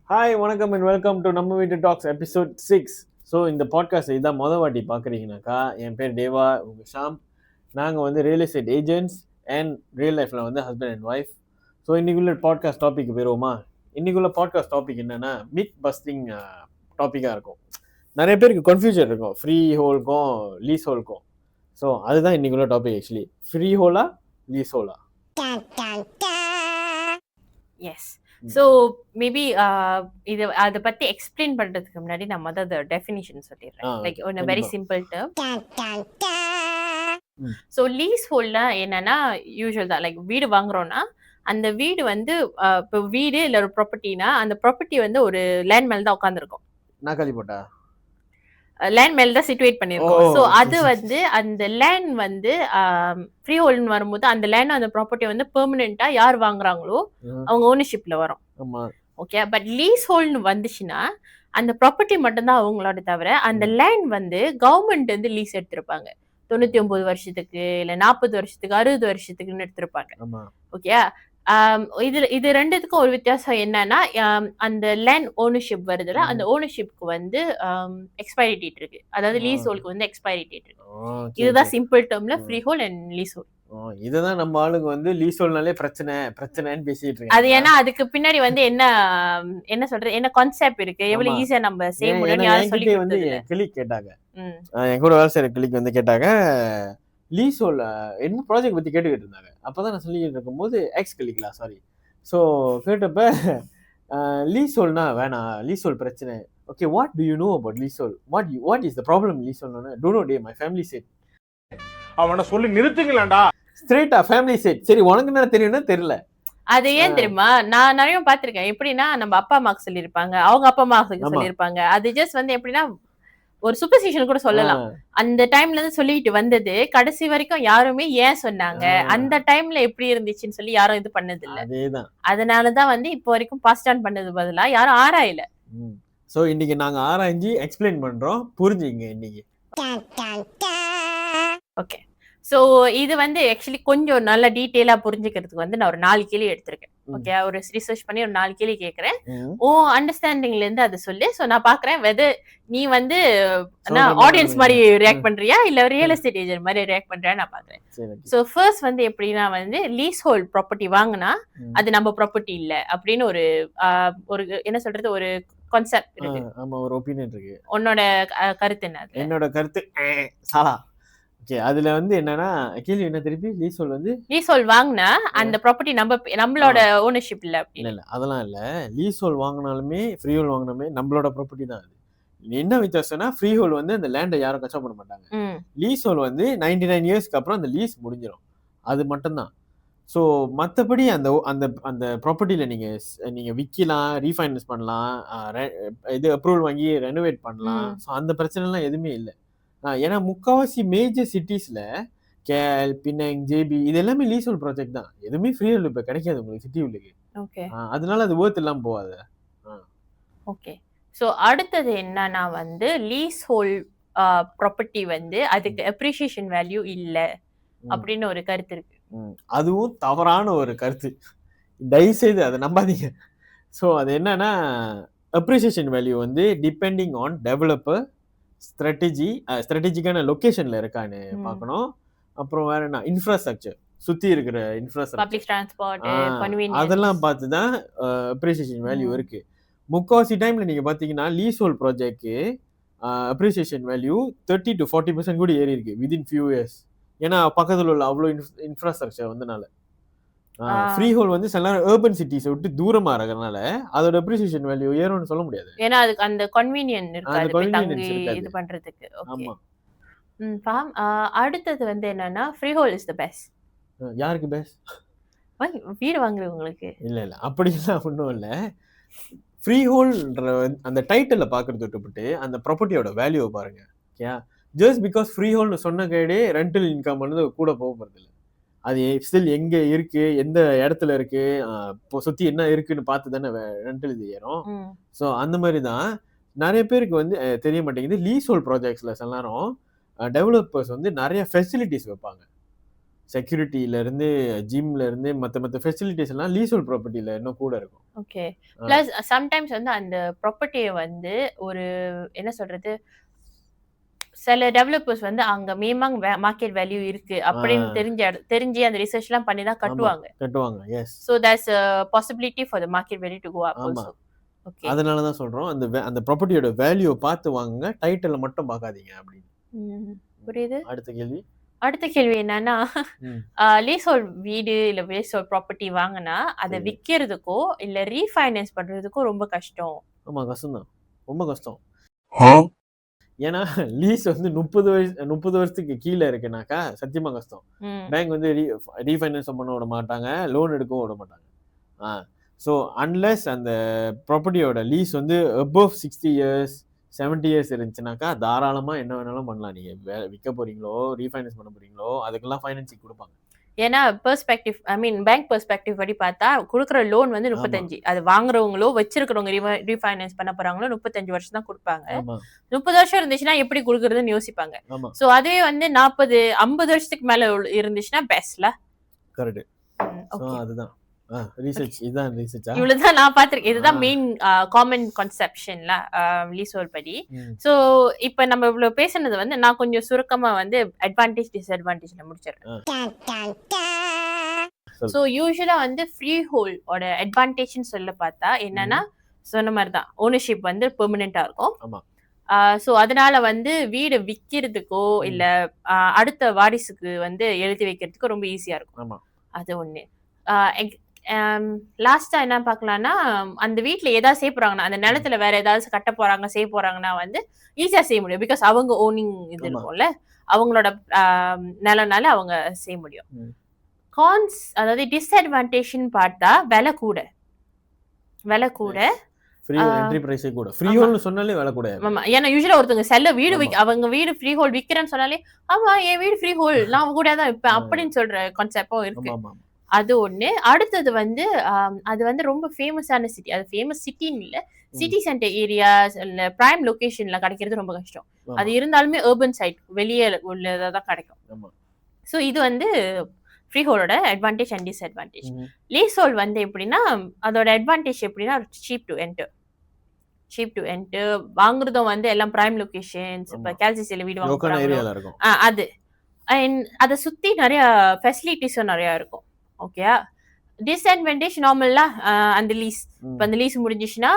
Hi வணக்கம் and welcome to நம்ம வீட்டு டாக்ஸ் எபிசோட் 6. ஸோ இந்த பாட்காஸ்ட் இதான் மொதல் வாட்டி பார்க்குறீங்கனாக்கா, என் பேர் தேவா, உங்கள் ஷாம். நாங்கள் வந்து real estate agents and real லைஃப்பில் வந்து ஹஸ்பண்ட் அண்ட் ஒய்ஃப். ஸோ இன்றைக்குள்ள பாட்காஸ்ட் டாபிக் போயிடுவோமா? இன்றைக்குள்ள பாட்காஸ்ட் டாபிக் என்னென்னா மித் பஸ்டிங் டாப்பிக்காக இருக்கும். நிறைய பேருக்கு கன்ஃபியூஷன் இருக்கும் ஃப்ரீ ஹோல்க்கும் லீஸ் ஹோல்க்கும். ஸோ அதுதான் இன்றைக்குள்ள டாபிக். ஆக்சுவலி ஃப்ரீ ஹோலா லீஸ் ஹோலா? எஸ். ஸோ மேபி இது அதை பற்றி எக்ஸ்பிளைன் பண்ணுறதுக்கு முன்னாடி நான் அதை டெஃபினிஷன் சொல்லிடுறேன். Like one very simple term. So lease ஹோல்ட்னா என்னன்னா யூஸ்வல் தான். லைக் வீடு வாங்குறோம்னா அந்த வீடு வந்து இப்போ வீடு இல்லை ஒரு ப்ராப்பர்ட்டினா அந்த ப்ராப்பர்ட்டி வந்து ஒரு லேண்ட் மேலே தான் உட்காந்துருக்கும். நாக்காளி போட்டா லேண்ட் மேல தான் சிட்டுவேட் பண்ணிருக்கோம். ஸோ அது வந்து அந்த லேண்ட் வந்து ஃப்ரீ ஹோல்ட்னு வரும்போது அந்த லேண்ட் அந்த ப்ராப்பர்ட்டி வந்து பெர்மனெண்டா யார் வாங்குறாங்களோ அவங்க ஓனர்ஷிப்ல வரும். ஓகே. பட் லீஸ் ஹோல்ட்னு வந்துச்சுன்னா அந்த ப்ராப்பர்ட்டி மட்டும்தான் அவங்களோட, தவிர அந்த லேண்ட் வந்து கவர்மெண்ட் வந்து லீஸ் எடுத்திருப்பாங்க. 99 வருஷத்துக்கு இல்ல 40 வருஷத்துக்கு 60 வருஷத்துக்குன்னு எடுத்திருப்பாங்க. ஓகே. இது ரெண்டுத்துக்கும் ஒரு வித்தியாசம் என்னன்னா, அந்த லேண்ட் ஓனர்ஷிப் வருதுல, அந்த ஓனர்ஷிப்க்கு வந்து எக்ஸ்பைரி டேட் இருக்கு. அதாவது லீஸ் ஹோல்ட்க்கு வந்து எக்ஸ்பைரி டேட் இருக்கு. இதுதான் சிம்பிள் டேர்ம்ல freehold and leasehold. இதுதான் நம்ம ஆளுங்க வந்து லீஸ் ஹோல்ட்னாலே பிரச்சனைன்னு பேசிட்டு இருக்காங்க. அது ஏன்னா அதுக்கு பின்னாடி வந்து என்ன சொல்றது, என்ன கான்செப்ட் இருக்கு, எவ்வளவு ஈஸியா நம்ம செய்ய முடியும் யாரும் சொல்லி வந்து கிளிக் கேட்டாங்க. என் கூட வேலை செய்யற கிளிக் வந்து கேட்டாங்க லீஸ் ஹோல்ட் என்ன ப்ராஜெக்ட் பத்தி கேட்டுக்கிட்டு இருந்தாங்க. அப்பதான் நான் சொல்லிக்கிட்டு இருக்கும்போது எக்ஸ் கிளிக்லா சாரி. ஸோ கேட்டப்ப லீஸ் ஹோல்ட்னா வேணாம், லீஸ் ஹோல்ட் பிரச்சனை. Okay, what do you know about leasehold? What is the problem lease ஹோல்ட்னா? டோன்ட் நோ டே, மை ஃபேமிலி செட். அவனை சொல்லி நிறுத்துங்களேன்டா. ஸ்ட்ரெயிட்டா ஃபேமிலி செட். சரி, உனக்கு என்ன தெரியும்னா தெரியல. அது ஏன் தெரியுமா, நான் நிறைய பாத்திருக்கேன். எப்படின்னா நம்ம அப்பா அம்மாக்கு சொல்லியிருப்பாங்க, அவங்க அப்பா அம்மாவுக்கு சொல்லியிருப்பாங்க. அது ஜஸ்ட் வந்து எப்படின்னா ஒரு சூப்பர்ஸ்டிஷன் கூட சொல்லலாம். அந்த டைம்ல இருந்து சொல்லிட்டு வந்தது கடைசி வரைக்கும் யாருமே ஏன் சொன்னாங்க, அந்த டைம்ல எப்படி இருந்துச்சுன்னு சொல்லி யாரும் இது பண்ணது இல்ல. அதனாலதான் வந்து இப்போ வரைக்கும் பாஸ் ஆன் பண்ணது பதிலா யாரும் ஆராயல. சோ இன்னைக்கு நாங்க ஆராய்ஞ்சி எக்ஸ்பிளைன் பண்றோம், புரிஞ்சுங்க இன்னைக்கு. ஓகே. ஸோ இது வந்து ஆக்சுவலி கொஞ்சம் நல்ல டீட்டெயிலாக புரிஞ்சுக்கிறதுக்கு வந்து நான் ஒரு 4 கேள்வி எடுத்திருக்கேன். ஓகே, ஒரு ரிசர்ச் பண்ணி ஒரு 4 கேள்வி கேட்குறேன். ஓ அண்டர்ஸ்டாண்டிங்ல இருந்து அதை சொல்லி. ஸோ நான் பார்க்குறேன் வெதர் நீ வந்து ஆடியன்ஸ் மாதிரி ரியாக்ட் பண்றியா இல்லை ரியல் எஸ்டேட் ஏஜென்ட் மாதிரி ரியாக்ட் பண்றியா நான் பார்க்குறேன். ஸோ ஃபர்ஸ்ட் வந்து எப்படின்னா வந்து லீஸ் ஹோல்ட் ப்ராப்பர்ட்டி வாங்கினா அது நம்ம ப்ராப்பர்ட்டி இல்லை அப்படின்னு ஒரு என்ன சொல்றது, ஒரு கான்செப்ட் இருக்கு. ஆமா, ஒரு ஒபினியன் இருக்கு. உன்னோட கருத்து என்ன? என்னோட கருத்து சாலா. ஓகே, அதுல வந்து என்னன்னா கேள்வி என்ன திருப்பி? லீஸ் ஹோல்ட் வந்து லீஸ் ஹோல்ட் வாங்கினா அந்த ப்ராப்பர்ட்டி நம்மளோட ஓனர்ஷிப் இல்ல. இல்ல அதெல்லாம் இல்ல. லீஸ் ஹோல்ட் வாங்கினாலுமே ஃப்ரீ ஹோல்ட் வாங்கினாலுமே நம்மளோட ப்ராப்பர்ட்டி தான். அது என்ன வித்தியாசம்னா ஃப்ரீ ஹோல்ட் வந்து அந்த லேண்டை யாரும் கச்சா பண்ண மாட்டாங்க. லீஸ் ஹோல்ட் வந்து 99 இயர்ஸ்க்கு அப்புறம் அந்த லீஸ் முடிஞ்சிடும், அது மட்டும்தான். ஸோ மற்றபடி அந்த அந்த அந்த ப்ராப்பர்ட்டியில் நீங்கள் விற்கலாம், ரீஃபைனான்ஸ் பண்ணலாம், இது அப்ரூவல் வாங்கி ரெனோவேட் பண்ணலாம். ஸோ அந்த பிரச்சனைலாம் எதுவுமே இல்லை. ஏன்னா முக்கால்வாசி மேஜர் சிட்டிஸில் கேஎல், பினாங், ஜேபி இது எல்லாமே லீஸ் ஹோல்ட் ப்ராஜெக்ட் தான். எதுவுமே ஃப்ரீ ஹோல்ட் இப்போ கிடைக்காது உங்களுக்கு சிட்டி உள்ளுக்கு. அதனால அது ஒர்த் இல்லாமல் போகாது. ஓகே. ஸோ அடுத்தது என்னன்னா வந்து லீஸ் ஹோல்ட் ப்ராப்பர்ட்டி வந்து அதுக்கு அப்ரிசியேஷன் வேல்யூ இல்லை அப்படின்னு ஒரு கருத்து இருக்கு. அதுவும் தவறான ஒரு கருத்து, தயவுசெய்து அதை நம்பாதீங்க. ஸோ அது என்னன்னா அப்ரிசியேஷன் வேல்யூ வந்து டிபெண்டிங் ஆன் டெவலப்பர், ஸ்ட்ராட்டஜிக்கான லொகேஷன்ல இருக்கான்னு பார்க்கணும். அப்புறம் வேற என்ன, இன்ஃப்ராஸ்ட்ரக்சர், சுத்தி இருக்கிற இன்ஃப்ராஸ்ட்ரக்சர், அதெல்லாம் பார்த்து தான் அப்ரிசியேஷன் வேல்யூ இருக்கு. முக்கால்வாசி டைம்ல நீங்க பாத்தீங்கன்னா லீஸ் ஹோல்ட் ப்ராஜெக்ட்க்கு அப்ரிசியேஷன் வேல்யூ 30 to 40% கூட ஏறி இருக்கு விதின் ஃபியூ இயர்ஸ். ஏன்னா பக்கத்துல உள்ள அவ்வளோ இன்ஃப்ராஸ்ட்ரக்சர் வந்தனால. ஃப்ரீ ஹோல்ட் வந்து சில நேரம் அர்பன் சிட்டிஸை விட்டு தூரமா இருக்கறனால அதோட அப்ரிசியேஷன் வேல்யூ ஏறும்னு சொல்ல முடியாது. ஏன்னா அதுக்கு அந்த கன்வீனியன்ஸ் இருக்காது இது பண்றதுக்கு. ஓகே. ஃபார்ம் அடுத்தது வந்து என்னன்னா free hold is the best. யாருக்கு பெஸ்ட்? வீடு வாங்குறவங்களுக்கு. இல்ல அப்படிலாம் ஒன்றும் இல்லை. ஃப்ரீ ஹோல்ட்ன்ற அந்த டைட்டில் பார்க்கறது விட்டுப்பட்டு அந்த ப்ராப்பர்ட்டியோட வேல்யூவை பாருங்க. Okay, just because free hold சொன்ன கைடே ரெண்டல் இன்கம் வந்து கூட போக போகிறது இல்லை. அது ஸ்டில் எங்கே இருக்கு, எந்த இடத்துல இருக்கு, இப்போ சுற்றி என்ன இருக்குன்னு பார்த்து தானே ரெண்டல் இது ஏறும். ஸோ அந்த மாதிரி தான் நிறைய பேருக்கு வந்து தெரிய மாட்டேங்குது. லீஸ் ஹோல்ட் ப்ராஜெக்ட்ஸில் சில நேரம் டெவலப்பர்ஸ் வந்து நிறைய ஃபெசிலிட்டிஸ் வைப்பாங்க. செக்யூரிட்டில இருந்து ஜிம்ல இருந்து மத்த ஃபெசிலிட்டிஸ் எல்லாம் லீசோல் ப்ராப்பர்ட்டில இன்னும் கூட இருக்கும். ஓகே. பிளஸ் சம்டைம்ஸ் வந்து அந்த ப்ராப்பர்ட்டியை வந்து ஒரு என்ன சொல்றது, சில டெவலப்பர்ஸ் வந்து அங்க மினிமம் மார்க்கெட் வேல்யூ இருக்கு அப்படின்னு தெரிஞ்சு அந்த ரிசர்ச் எல்லாம் பண்ணி தான் கட்டுவாங்க. S. So there's a possibility for the market value to go up also. Okay. அதனால தான் சொல்றோம் அந்த ப்ராப்பர்ட்டியோட வேல்யூ பார்த்து வாங்குங்க, டைட்டில் மட்டும் பார்க்காதீங்க அப்படின்னு. புரியுது. அடுத்த கேள்வி என்னன்னா, லீஸ்ஹோல்ட் வீடு இல்ல லீஸ்ஹோல்ட் ப்ராப்பர்ட்டி வாங்கினா அதை விற்கிறதுக்கோ இல்ல ரீஃபைனான்ஸ் பண்றதுக்கோ ரொம்ப கஷ்டம். ஆமா, கஷ்டம் தான், ரொம்ப கஷ்டம். ஏன்னா லீஸ் வந்து 30 வருஷத்துக்கு கீழே இருக்குனாக்கா சத்தியமா கஷ்டம். பேங்க் வந்து ரீஃபைனான்ஸ் பண்ண விட மாட்டாங்க, லோன் எடுக்கவும் விட மாட்டாங்க. ஸோ அன்லெஸ் அந்த ப்ராப்பர்ட்டியோட லீஸ் வந்து அபவ் 60 இயர்ஸ் 70 இயர்ஸ் இருந்துச்சுனாக்கா தாராளமாக என்ன வேணாலும் பண்ணலாம். நீங்கள் விற்க போறீங்களோ ரீஃபைனான்ஸ் பண்ண போறீங்களோ அதுக்கெல்லாம் ஃபைனான்சிங் கொடுப்பாங்க. ஏன்னா பெர்ஸ்பெக்டிவ் பேங்க் பெர்ஸ்பெக்டிவ் படி பார்த்தா கொடுக்குற லோன் வந்து 35, அது வாங்குறவங்களோ வச்சிருக்கிறவங்க ரீஃபைனான்ஸ் பண்ண போறாங்களோ 35 வருஷம் தான் கொடுப்பாங்க. 30 வருஷம் இருந்துச்சுன்னா எப்படி கொடுக்குறதுன்னு யோசிப்பாங்க. ஸோ அதே வந்து 40-50 வருஷத்துக்கு மேல இருந்துச்சுன்னா பெஸ்ட்ல. கரெக்ட். அதுதான் ரிசர்ச். இதுதான் ரிசர்ச். இவ்வளவுதான் நான் பார்த்திருக்கேன். இதுதான் மெயின் காமன் கான்செப்ஷன்ல லீஸ்ஹோல்ட் படி. சோ இப்ப நம்ம இவ்வளவு பேசுனது வந்து நான் கொஞ்சம் சுருக்கமா வந்து அட்வான்டேஜ் டிஸ்அட்வான்டேஜ்ல முடிச்சிடுறேன். சோ யூசுவலா வந்து ஃப்ரீ ஹோல்டோட அட்வான்டேஜ்னு சொல்ல பார்த்தா என்னன்னா, சொன்ன மாதிரி தான் ஓனர்ஷிப் வந்து பெர்மனண்டா இருக்கும். சோ அதனால வந்து வீடு விற்கிறதுக்கோ இல்ல அடுத்த வாரிசுக்கு வந்து எழுதி வைக்கிறதுக்கோ ரொம்ப ஈஸியா இருக்கும். அது ஒண்ணு. லாஸ்டா என்ன பார்க்கலாம்னா, அந்த வீட்டுல ஏதாவது செய்ய போறாங்கன்னா, அந்த நிலத்துல வேற ஏதாவது கட்ட போறாங்க செய்ய போறாங்கன்னா வந்து ஈஸியா செய்ய முடியும். பிகாஸ் அவங்க ஓனிங் இது இருக்கும்ல, அவங்களோட நிலனால அவங்க செய்ய முடியும். கான்ஸ் அதாவது டிஸ்அட்வான்டேஜ்னு பார்த்தா விலை கூட. ஏன்னா யூசுவலா ஒருத்தவங்க செல்ல வீடு அவங்க வீடு ஃப்ரீ ஹோல்ட் விக்கிறேன்னு சொன்னாலே ஆமா என் வீடு ஃப்ரீ ஹோல்ட் நான் கூட தான் விற்பேன் அப்படின்னு சொல்ற கான்செப்டும் இருக்கு. அது ஒண்ணு. அடுத்தது வந்து அது வந்து ரொம்ப ஃபேமஸான சிட்டி. அது ஃபேமஸ் சிட்டின்னு இல்ல, சிட்டி சென்டர் ஏரியாஸ் இல்ல பிரைம் லொகேஷன்ல கிடைக்கிறது ரொம்ப கஷ்டம். அது இருந்தாலுமே அர்பன் சைட் வெளியே உள்ளதான் கிடைக்கும். ஸோ இது வந்து ஃப்ரீ ஹோல்டோட advantage and disadvantage. Leasehold வந்து எப்படின்னா அதோட அட்வான்டேஜ் எப்படின்னா சீப் டு என்டர் வாங்குறதும் வந்து எல்லாம் பிரைம் லொகேஷன்ஸ். இப்ப கேல்சிசில வீடு வாங்குறாங்க அது அதை சுத்தி நிறைய ஃபெசிலிட்டிஸும் நிறைய இருக்கும். ஓகே. டிஸ்அட்வான்டேஜ் நார்மலா அந்த லீஸ். இப்போ அந்த லீஸ் முடிஞ்சிச்சுன்னா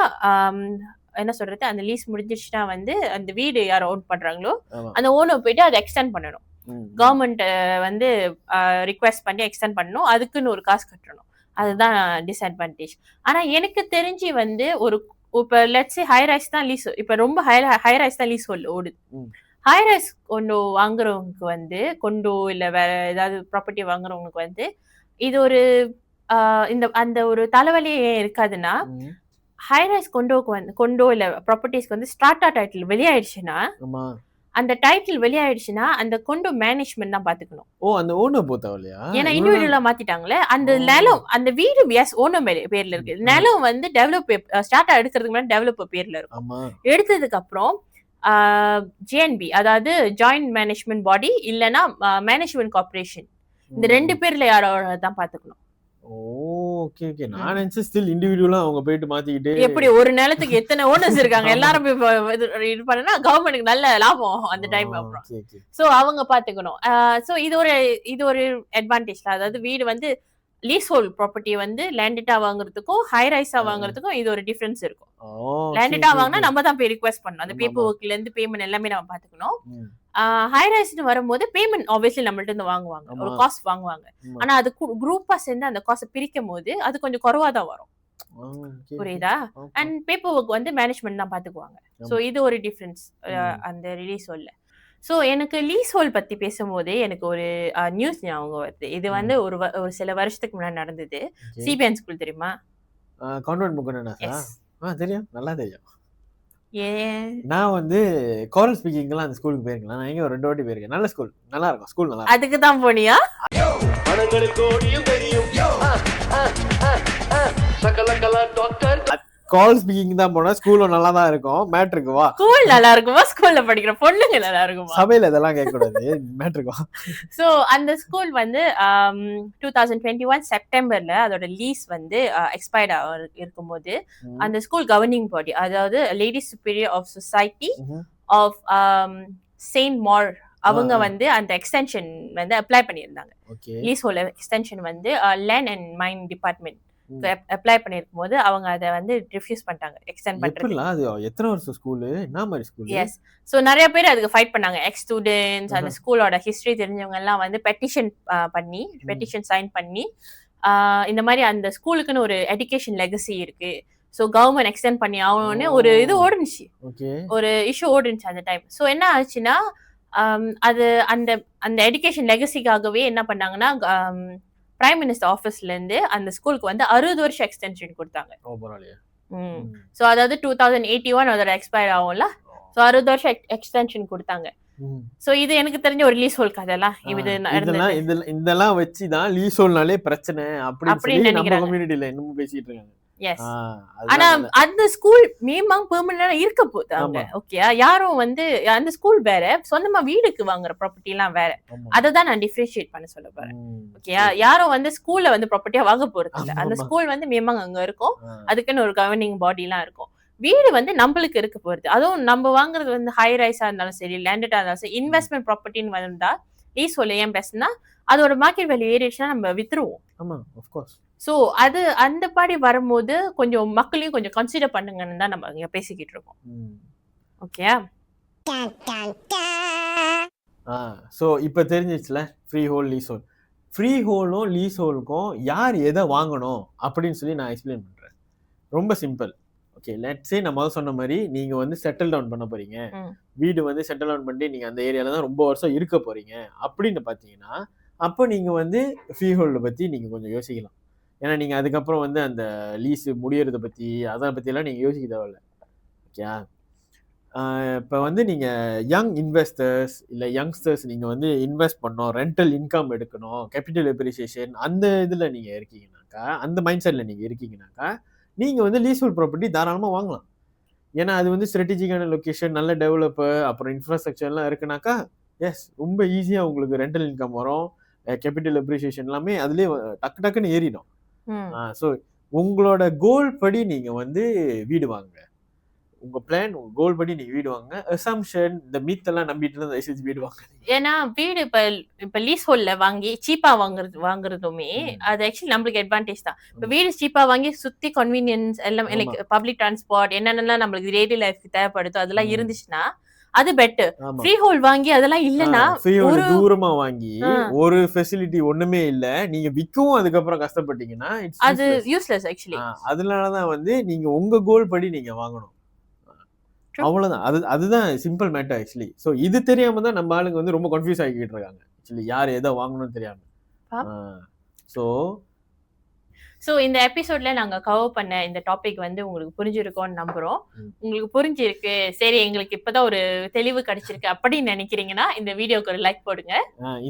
என்ன சொல்றது, அந்த லீஸ் முடிஞ்சிச்சுன்னா வந்து அந்த வீடு யார் ஓன் பண்றாங்களோ அந்த ஓனர் போயிட்டு அதை எக்ஸ்டெண்ட் பண்ணணும். கவர்மெண்ட் வந்து ரிக்வெஸ்ட் பண்ணி எக்ஸ்டெண்ட் பண்ணணும், அதுக்குன்னு ஒரு காசு கட்டணும். அதுதான் டிஸ்அட்வான்டேஜ். ஆனா எனக்கு தெரிஞ்சு வந்து ஒரு இப்ப லெட்ஸ் சே ஹை ரைஸ் தான் லீஸ், இப்ப ரொம்ப ஹை ரைஸ் தான் லீஸ் ஓடுது. ஹை ரைஸ் கொண்டோ வாங்குறவங்களுக்கு வந்து கொண்டோ இல்ல வேற ஏதாவது ப்ராப்பர்ட்டி வாங்குறவங்களுக்கு வந்து இது ஒரு அந்த ஒரு தலைவலியே இருக்காதுன்னா, ஹை ரைஸ் கொண்டோ இல்ல ப்ராப்பர்ட்டிஸ்க்கு வந்து ஸ்டார்டா டைட்டில் வெளியாயிடுச்சுன்னா, அந்த டைட்டில் வெளியாயிடுச்சுன்னா அந்த கொண்டோ மேனேஜ்மெண்ட் தான் பாத்துக்கணும். அந்த ஓனர் போத்தவலையா? ஏன்னா இண்டிவிஜுவலா மாத்திட்டாங்களே அந்த நிலம், அந்த வீடு ஓனர் பேர்ல இருக்கு. நிலம் வந்து டெவலப்பர் ஸ்டார்டா எடுக்கிறதுக்கு முன்னாடி டெவலப்பர் பேர்ல இருக்கும். எடுத்ததுக்கு அப்புறம் ஜிஎன்பி அதாவது ஜாயிண்ட் மேனேஜ்மெண்ட் பாடி இல்லனா மேனேஜ்மெண்ட் கார்ப்பரேஷன், இந்த ரெண்டு பேர்ல யாரோட தான் பாத்துக்கணும். Okay okay. நான் நினைச்சேன் ஸ்டில் இண்டிவிஜுவலா அவங்க போயிட்டு மாத்திக்கிட்டு எப்படி ஒரு நிலத்துக்கு எத்தனை ஓனர்ஸ் இருக்காங்க எல்லாரும் இது பண்ணா கவர்மெண்ட்க்கு நல்ல லாபம் அந்த டைம். அப்புறம் சோ அவங்க பாத்துக்கணும். சோ இது ஒரு அட்வான்டேஜ். அதாவது வீடு வந்து லீஸ் ஹோல்ட் ப்ராப்பர்ட்டி வந்து லேண்டடா வாங்குறதுக்கும் ஹை ரைஸா வாங்குறதுக்கும் இது ஒரு டிஃபரன்ஸ் இருக்கும். லேண்டடா வாங்கினா நம்ம தான் போய் ரிக்வெஸ்ட் பண்ணணும், அந்த பேப்பர் ஒர்க்ல இருந்து பேமெண்ட் எல்லாமே நம்ம பாத்துக்கணும். ஹை ரைஸ்னு வரும்போது பேமெண்ட் ஆப்வியஸ்லி நம்மள்ட்ட இருந்து வாங்குவாங்க, ஒரு காஸ்ட் வாங்குவாங்க. ஆனா அது குரூப்பா சேர்ந்து அந்த காஸ்ட் பிரிக்கும் போது அது கொஞ்சம் குறைவா தான் வரும். புரியுதா? அண்ட் பேப்பர் ஒர்க் வந்து மேனேஜ்மெண்ட் தான் பாத்துக்குவாங்க. சோ இது ஒரு டிஃபரன்ஸ் அந்த ரிலீஸ் ஹோல்ல. சோ எனக்கு லீஸ் ஹோல்ட் பத்தி பேசும்போதே எனக்கு ஒரு நியூஸ் ஞாபகம் வருது. இது வந்து ஒரு சில வருஷத்துக்கு முன்னாடி நடந்தது. சிபிஎன் ஸ்கூல் தெரியுமா? கான்வென்ட் முகனனா? தெரியும், நல்லா தெரியும். நான் வந்து கோரல் ஸ்பீக்கிங்லாம் அந்த ஸ்கூலுக்கு போயிருக்கேன். நான் எங்க ஒரு 2 வாட்டி போயிருக்கேன். நல்ல ஸ்கூல், நல்லா இருக்கும் ஸ்கூல், நல்லா. அதுக்கு தான் போனியா? கால் ஸ்பீக்கிங் தான் போனா ஸ்கூல்ல நல்லா தான் இருக்கும். மேட்ருக்கு வா. ஸ்கூல் நல்லா இருக்குமா, ஸ்கூல்ல படிக்கிற பொண்ணுங்க நல்லா இருக்குமா? சபையில இதெல்லாம் கேட்க கூடாது. மேட்ருக்கு வா. சோ அந்த ஸ்கூல் வந்து 2021 செப்டம்பர்ல அதோட லீஸ் வந்து எக்ஸ்பயர்ட் இருக்கும்போது அந்த ஸ்கூல் கவர்னிங் பாடி, அதாவது ladies superior of society of saint Mar, அவங்க வந்து அந்த எக்ஸ்டென்ஷன் வந்து அப்ளை பண்ணியிருந்தாங்க. லீஸ் ஹோல்ட் எக்ஸ்டென்ஷன் வந்து land and mine department apply பண்ணிருக்கும் போது அவங்க அதை வந்து ரிஃப்யூஸ் பண்ணிட்டாங்க எக்ஸ்டெண்ட் பண்றது. அது எத்தனை வருஷம் ஸ்கூல், என்ன மாதிரி ஸ்கூல்? எஸ். ஸோ நிறைய பேர் அதுக்கு ஃபைட் பண்ணாங்க. எக்ஸ் ஸ்டூடெண்ட்ஸ், அந்த ஸ்கூலோட ஹிஸ்டரி தெரிஞ்சவங்க எல்லாம் வந்து பெட்டிஷன் சைன் பண்ணி இந்த மாதிரி அந்த ஸ்கூலுக்குன்னு ஒரு எஜுகேஷன் லெகசி இருக்கு, ஸோ கவர்மெண்ட் எக்ஸ்டெண்ட் பண்ணி ஆகணும்னு ஒரு இது ஓடுனுச்சு, ஒரு இஷ்யூ ஓடுனுச்சு அந்த டைம். ஸோ என்ன ஆச்சுன்னா அது அந்த அந்த எஜுகேஷன் லெகசிக்காகவே என்ன பண்ணாங்கன்னா பிரைம் மினிஸ்டர் ஆஃபீஸ்ல இருந்து அந்த ஸ்கூலுக்கு வந்து 60 வருஷம் எக்ஸ்டென்ஷன் கொடுத்தாங்க. ஸோ அதாவது 2081 அதோட எக்ஸ்பயர் ஆகும்ல, ஸோ 60 வருஷம் எக்ஸ்டென்ஷன் கொடுத்தாங்க. சோ இது எனக்கு தெரிஞ்ச ஒரு லீஸ் ஹோல்ட் கதைலாம் இதெல்லாம் வச்சுதான் லீஸ் ஹோல்ட்னாலே பிரச்சனை அப்படின்னு நம்ம கம்யூனிட்டில இன்னும் பேசிட்டு இருக்காங்க. எஸ். ஆனா அந்த ஸ்கூல் மீமாங் பெர்மனன்ட்டா இருக்க போகுது அங்க. ஓகே, யாரும் வந்து அந்த ஸ்கூல் வேற, சொந்தமா வீடுக்கு வாங்குற ப்ராப்பர்ட்டி எல்லாம் வேற. அததான் நான் டிஃபரன்ஷியேட் பண்ண சொல்ல போறேன். ஓகே, யாரும் வந்து ஸ்கூல்ல வந்து ப்ராப்பர்ட்டியா வாங்க போறது இல்ல. அந்த ஸ்கூல் வந்து மீமாங் அங்க இருக்கும், அதுக்குன்னு ஒரு கவர்னிங் பாடி எல்லாம் இருக்கும். வீடு வந்து நம்மளுக்கு இருக்க போறது, அதுவும் நம்ம வாங்குறது வந்து ஹை ரைஸா இருந்தாலும் சரி, லேண்டடா இருந்தாலும் சரி, இன்வெஸ்ட்மெண்ட் ப்ராப்பர்ட்டின்னு வந்தா லீஸ் ஹோல்ட் ஏன் பேசுனா அதோட மார்க்கெட் வேல்யூ ஏறிடுச்சுன்னா நம்ம வித்துருவோம். ஆமா, ஆஃப் கோர்ஸ். சோ அது அந்த பாடி வரும்போது கொஞ்சம் மக்களையும் கொஞ்சம் கன்சிடர் பண்ணுங்கன்னு தான் நம்ம இங்க பேசிக்கிட்டு இருக்கோம். ஓகே, சோ இப்போ தெரிஞ்சிச்சுல freehold leasehold. Free ஹோல்டும் லீஸ் ஹோல்டுக்கும் யார் எதை வாங்கணும் அப்படின்னு சொல்லி நான் எக்ஸ்பிளைன் பண்றேன். ரொம்ப சிம்பிள். ஓகே, லெட்ஸ் சே நம்ம சொன்ன மாதிரி நீங்க வந்து செட்டில் டவுன் பண்ண போறீங்க, வீடு வந்து செட்டில் டவுன் பண்ணி நீங்க அந்த ஏரியால தான் ரொம்ப வருஷம் இருக்க போறீங்க அப்படின்னு பாத்தீங்கன்னா, அப்போ நீங்க வந்து ஃப்ரீ ஹோல்ட பத்தி நீங்க கொஞ்சம் யோசிக்கலாம். ஏன்னா நீங்க அதுக்கப்புறம் வந்து அந்த லீஸ் முடியறத பத்தி அதை பத்தி எல்லாம் நீங்க யோசிக்க தேவையில்ல. ஓகே, இப்போ வந்து நீங்க யங் இன்வெஸ்டர்ஸ் இல்ல யங்ஸ்டர்ஸ், நீங்க வந்து இன்வெஸ்ட் பண்ணணும், ரெண்டல் இன்கம் எடுக்கணும், கேபிட்டல் அப்ரிசியேஷன், அந்த இதுல நீங்க இருக்கீங்கன்னாக்கா, அந்த மைண்ட் செட்ல நீங்க இருக்கீங்கன்னாக்கா நீங்க வந்து லீஸ்ஹோல்ட் ப்ராப்பர்ட்டி தாராளமா வாங்கலாம். ஏன்னா அது வந்து ஸ்ட்ராட்டஜிக்கான லொகேஷன், நல்ல டெவலப்பர், அப்புறம் இன்ஃப்ராஸ்ட்ரக்சர் எல்லாம் இருக்குனாக்கா எஸ் ரொம்ப ஈஸியா உங்களுக்கு ரெண்டல் இன்கம் வரும், கேபிட்டல் அப்ரிசியேஷன் எல்லாமே அதுலயே டக்கு டக்குன்னு ஏறிடும். ஸோ உங்களோட கோல் படி நீங்க வந்து வீடு வாங்க, உங்க பிளான், உங்க கோல் படி நீங்க வீடு வாங்க. அசம்ப்ஷன் இந்த மீத் எல்லாம் நம்பிட்டு தான் தயவுசெய்து வீடு வாங்க. ஏன்னா வீடு இப்ப லீஸ் ஹோல்ட்ல வாங்கி சீப்பா வாங்குறதுமே அது ஆக்சுவலி நம்மளுக்கு அட்வான்டேஜ் தான். இப்ப வீடு சீப்பா வாங்கி சுத்தி கன்வீனியன்ஸ் எல்லாம் லைக் பப்ளிக் டிரான்ஸ்போர்ட் என்னென்னலாம் நம்மளுக்கு டெய்லி லைஃப்க்கு தேவைப்படுதோ அதெல்லாம் இருந்துச்சுன்னா அது பெட்டர். ஃப்ரீ ஹோல்ட் வாங்கி அதெல்லாம் இல்லனா ஒரு தூரமா வாங்கி ஒரு ஃபெசிலிட்டி ஒண்ணுமே இல்ல, நீங்க விக்கவும் அதுக்கப்புறம் கஷ்டப்பட்டீங்கன்னா அது யூஸ்லெஸ் ஆக்சுவலி. அதனாலதான் வந்து நீங்க உங்க கோல் படி நீங்க வாங்கணும், அவ்வளவுதான். அதுதான் சிம்பிள் மேட்டர் ஆக்சுவலி. சோ இது தெரியாம தான் நம்ம ஆளுங்க வந்து ரொம்ப கன்ஃபியூஸ் ஆகிட்டு இருக்காங்க ஆக்சுவலி, யார் எதை வாங்கணும்னு தெரியாம. ஸோ இந்த எபிசோட்ல நாங்க கவர் பண்ண இந்த டாபிக் வந்து உங்களுக்கு புரிஞ்சிருக்கோம்னு நம்புறோம். உங்களுக்கு புரிஞ்சிருக்கு, சரி எங்களுக்கு இப்பதான் ஒரு தெளிவு கிடைச்சிருக்கு அப்படின்னு நினைக்கிறீங்கன்னா இந்த வீடியோக்கு ஒரு லைக் போடுங்க,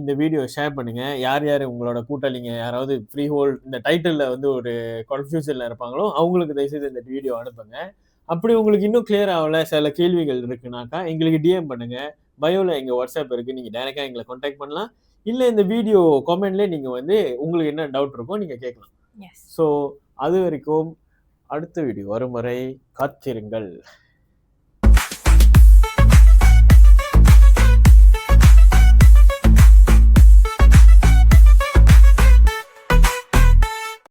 இந்த வீடியோ ஷேர் பண்ணுங்க. யார் யார் உங்களோட கூட்டாளிங்க யாராவது ஃப்ரீ ஹோல்ட் இந்த டைட்டில்ல வந்து ஒரு கன்ஃபியூஷன்ல இருப்பாங்களோ அவங்களுக்கு தயவுசெய்து இந்த வீடியோ அனுப்புங்க. அப்படி உங்களுக்கு இன்னும் கிளியர் ஆகல, சில கேள்விகள் இருக்குனாக்கா எங்களுக்கு டிஎம் பண்ணுங்க. பயோல எங்க வாட்ஸ்அப் இருக்கு, நீங்க டைரக்டா எங்களை கான்டாக்ட் பண்ணலாம். இல்ல இந்த வீடியோ காமெண்ட்லேயே நீங்க வந்து உங்களுக்கு என்ன டவுட் இருக்கோ நீங்க கேட்கலாம். ஸோ அது வரைக்கும் அடுத்த வீடியோ வரும் வரை காத்திருங்கள்.